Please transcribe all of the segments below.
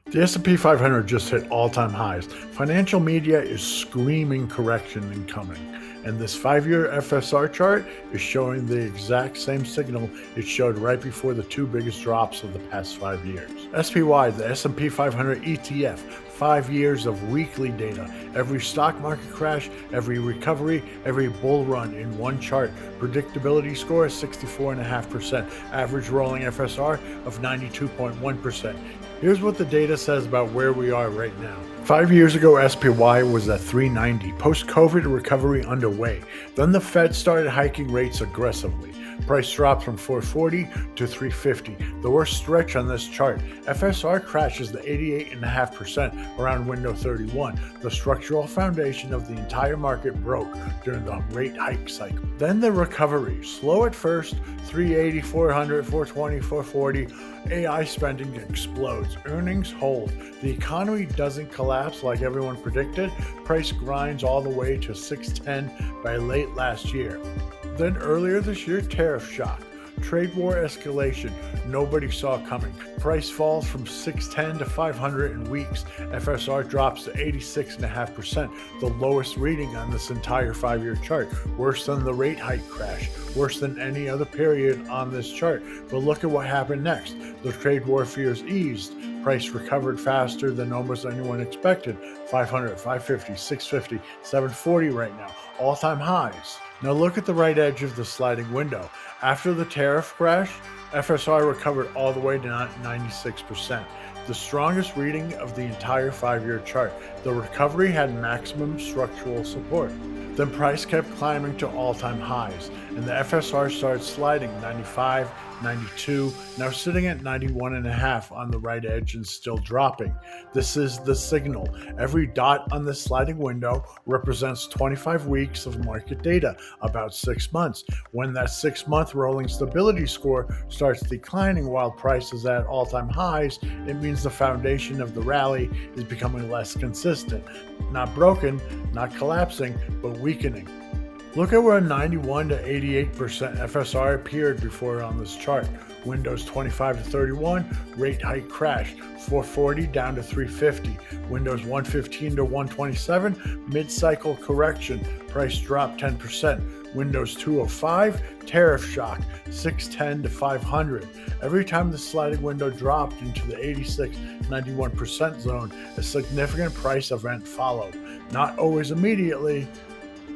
The S&P 500 just hit all-time highs. Financial media is screaming correction incoming. And this 5-year FSR chart is showing the exact same signal it showed right before the two biggest drops of the past 5 years. SPY, the S&P 500 ETF, 5 years of weekly data, every stock market crash, every recovery, every bull run in one chart. Predictability score is 64.5%, average rolling FSR of 92.1%. Here's what the data says about where we are right now. 5 years ago, SPY was at 390, post-COVID recovery underway. Then the Fed started hiking rates aggressively. Price dropped from 440 to 350, the worst stretch on this chart. FSR crashes to 88.5% around window 31. The structural foundation of the entire market broke during the rate hike cycle. Then the recovery, slow at first, 380, 400, 420, 440. AI spending explodes, earnings hold. The economy doesn't collapse like everyone predicted. Price grinds all the way to 610 by late last year. Then earlier this year, tariff shock, trade war escalation, nobody saw coming. Price falls from 610 to 500 in weeks. FSR drops to 86.5%, the lowest reading on this entire 5-year chart. Worse than the rate hike crash, worse than any other period on this chart. But look at what happened next. The trade war fears eased. Price recovered faster than almost anyone expected. 500, 550, 650, 740 right now, all-time highs. Now look at the right edge of the sliding window. After the tariff crash, FSR recovered all the way to 96%, the strongest reading of the entire 5-year chart. The recovery had maximum structural support. Then price kept climbing to all-time highs, and the FSR started sliding 95, 92, now sitting at 91.5 on the right edge and still dropping. This is the signal. Every dot on this sliding window represents 25 weeks of market data, about 6 months. When that 6-month rolling stability score starts declining while price is at all-time highs, it means the foundation of the rally is becoming less consistent. Not broken, not collapsing, but weakening. Look at where 91 to 88% FSR appeared before on this chart. Windows 25 to 31, rate hike crash, 440 down to 350. Windows 115 to 127, mid-cycle correction, price drop 10%. Windows 205, tariff shock, 610 to 500. Every time the sliding window dropped into the 86-91% zone, a significant price event followed. Not always immediately,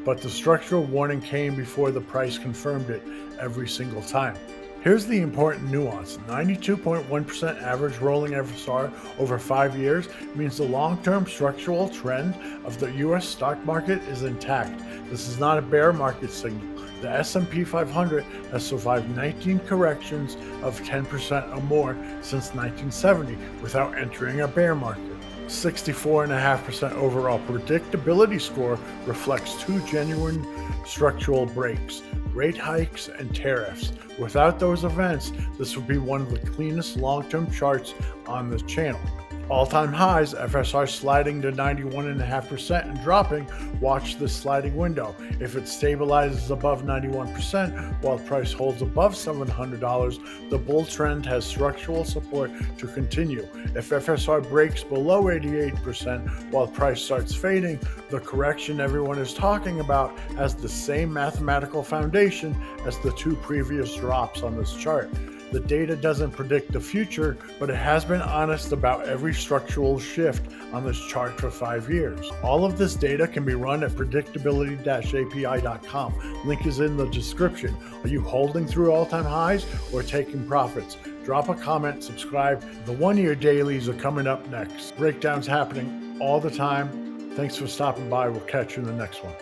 but the structural warning came before the price confirmed it every single time. Here's the important nuance. 92.1% average rolling FSR over 5 years means the long-term structural trend of the U.S. stock market is intact. This is not a bear market signal. The S&P 500 has survived 19 corrections of 10% or more since 1970 without entering a bear market. 64.5% overall predictability score reflects two genuine structural breaks, rate hikes and tariffs. Without those events, this would be one of the cleanest long-term charts on this channel. All-time highs, FSR sliding to 91.5% and dropping. Watch this sliding window. If it stabilizes above 91% while price holds above $700, the bull trend has structural support to continue. If FSR breaks below 88% while price starts fading, the correction everyone is talking about has the same mathematical foundation as the two previous drops on this chart. The data doesn't predict the future, but it has been honest about every structural shift on this chart for 5 years. All of this data can be run at predictability-api.com. Link is in the description. Are you holding through all-time highs or taking profits? Drop a comment, subscribe. The 1-year dailies are coming up next. Breakdowns happening all the time. Thanks for stopping by. We'll catch you in the next one.